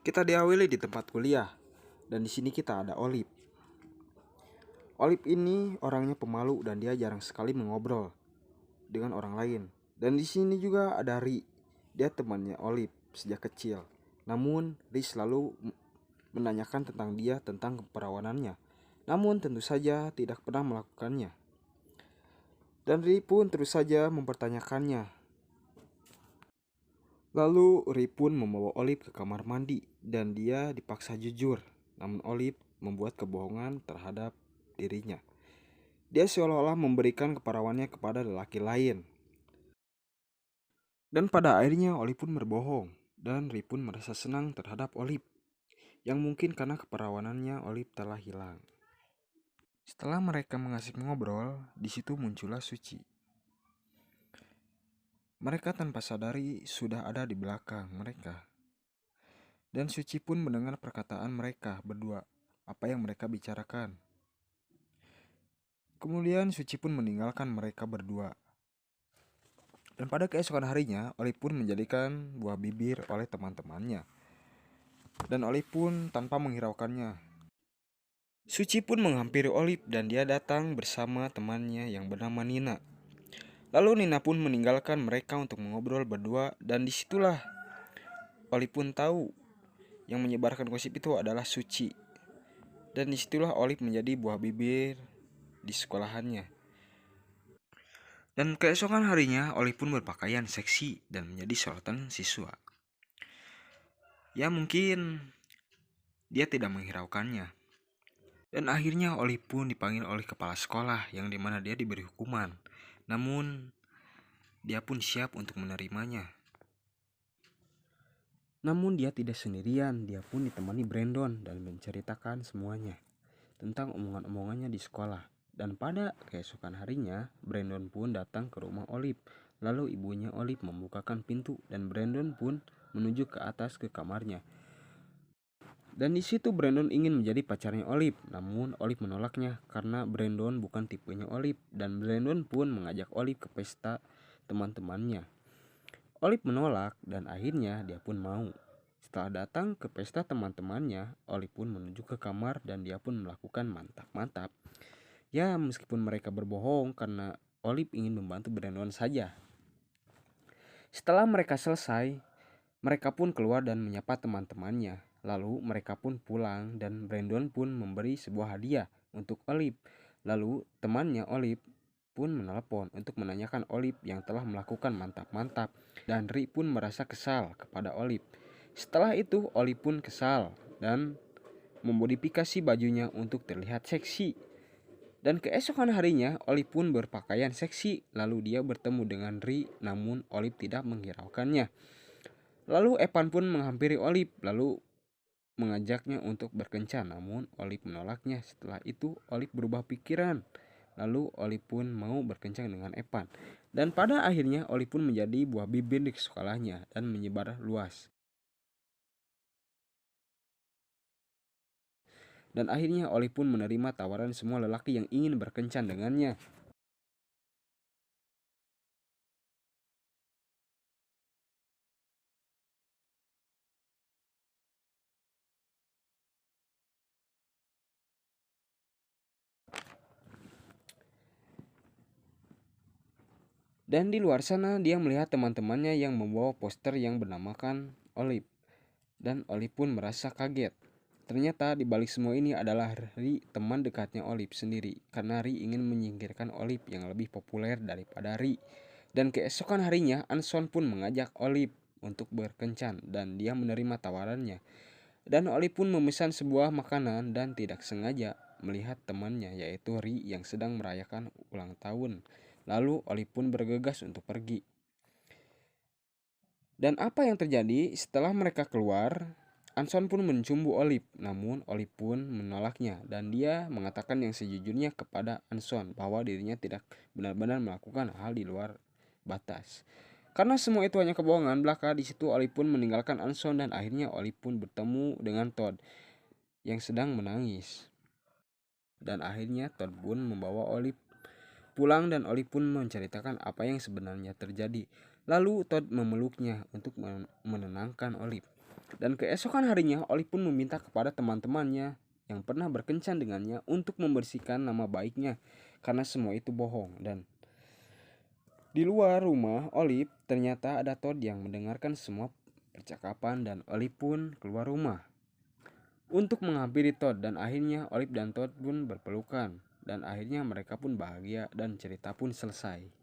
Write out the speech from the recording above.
Kita diawali di tempat kuliah, dan di sini kita ada Olip. Olip ini orangnya pemalu dan dia jarang sekali mengobrol dengan orang lain. Dan di sini juga ada Ri. Dia temannya Olip sejak kecil. Namun Ri selalu menanyakan tentang dia tentang keperawanannya. Namun tentu saja tidak pernah melakukannya. Dan Ri pun terus saja mempertanyakannya. Lalu Ri pun membawa Olip ke kamar mandi dan dia dipaksa jujur. Namun Olip membuat kebohongan terhadap dirinya. Dia seolah-olah memberikan keperawanannya kepada lelaki lain. Dan pada akhirnya Olip pun berbohong dan Ri pun merasa senang terhadap Olip. Yang mungkin karena keperawanannya Olip telah hilang. Setelah mereka mengasik ngobrol, di situ muncullah Suci. Mereka tanpa sadari sudah ada di belakang mereka. Dan Suci pun mendengar perkataan mereka berdua, apa yang mereka bicarakan. Kemudian Suci pun meninggalkan mereka berdua. Dan pada keesokan harinya, Olip pun menjadikan buah bibir oleh teman-temannya. Dan Olip pun tanpa menghiraukannya. Suci pun menghampiri Olip dan dia datang bersama temannya yang bernama Nina. Lalu Nina pun meninggalkan mereka untuk mengobrol berdua dan disitulah Olip pun tahu yang menyebarkan gosip itu adalah Suci. Dan disitulah Olip menjadi buah bibir di sekolahannya. Dan keesokan harinya Olip pun berpakaian seksi dan menjadi sorotan siswa. Ya mungkin dia tidak menghiraukannya. Dan akhirnya Olip pun dipanggil oleh kepala sekolah yang dimana dia diberi hukuman. Namun dia pun siap untuk menerimanya. Namun dia tidak sendirian, dia pun ditemani Brandon dan menceritakan semuanya tentang omongan-omongannya di sekolah. Dan pada keesokan harinya, Brandon pun datang ke rumah Olip. Lalu ibunya Olip membukakan pintu dan Brandon pun menuju ke atas ke kamarnya. Dan di situ Brandon ingin menjadi pacarnya Olip, namun Olip menolaknya karena Brandon bukan tipenya Olip dan Brandon pun mengajak Olip ke pesta teman-temannya. Olip menolak dan akhirnya dia pun mau. Setelah datang ke pesta teman-temannya, Olip pun menuju ke kamar dan dia pun melakukan mantap-mantap. Ya meskipun mereka berbohong karena Olip ingin membantu Brandon saja. Setelah mereka selesai, mereka pun keluar dan menyapa teman-temannya. Lalu mereka pun pulang dan Brandon pun memberi sebuah hadiah untuk Olip. Lalu temannya Olip pun menelepon untuk menanyakan Olip yang telah melakukan mantap-mantap. Dan Ri pun merasa kesal kepada Olip. Setelah itu Olip pun kesal dan memodifikasi bajunya untuk terlihat seksi. Dan keesokan harinya Olip pun berpakaian seksi. Lalu dia bertemu dengan Ri namun Olip tidak menghiraukannya. Lalu Evan pun menghampiri Olip lalu mengajaknya untuk berkencan, namun Olip menolaknya. Setelah itu Olip berubah pikiran. Lalu Olip pun mau berkencan dengan Evan. Dan pada akhirnya Olip pun menjadi buah bibir di sekolahnya dan menyebar luas. Dan akhirnya Olip pun menerima tawaran semua lelaki yang ingin berkencan dengannya. Dan di luar sana dia melihat teman-temannya yang membawa poster yang bernamakan Olip. Dan Olip pun merasa kaget. Ternyata di balik semua ini adalah Ri, teman dekatnya Olip sendiri. Karena Ri ingin menyingkirkan Olip yang lebih populer daripada Ri. Dan keesokan harinya Anson pun mengajak Olip untuk berkencan dan dia menerima tawarannya. Dan Olip pun memesan sebuah makanan dan tidak sengaja melihat temannya yaitu Ri yang sedang merayakan ulang tahun. Lalu Olip pun bergegas untuk pergi. Dan apa yang terjadi setelah mereka keluar? Anson pun mencumbu Olip, namun Olip pun menolaknya dan dia mengatakan yang sejujurnya kepada Anson bahwa dirinya tidak benar-benar melakukan hal di luar batas. Karena semua itu hanya kebohongan belaka, di situ Olip pun meninggalkan Anson dan akhirnya Olip pun bertemu dengan Todd yang sedang menangis. Dan akhirnya Todd pun membawa Olip pulang dan Olip pun menceritakan apa yang sebenarnya terjadi. Lalu Todd memeluknya untuk menenangkan Olip. Dan keesokan harinya Olive pun meminta kepada teman-temannya yang pernah berkencan dengannya untuk membersihkan nama baiknya karena semua itu bohong. Dan di luar rumah Olive ternyata ada Todd yang mendengarkan semua percakapan dan Olive pun keluar rumah untuk menghampiri Todd, dan akhirnya Olive dan Todd pun berpelukan dan akhirnya mereka pun bahagia dan cerita pun selesai.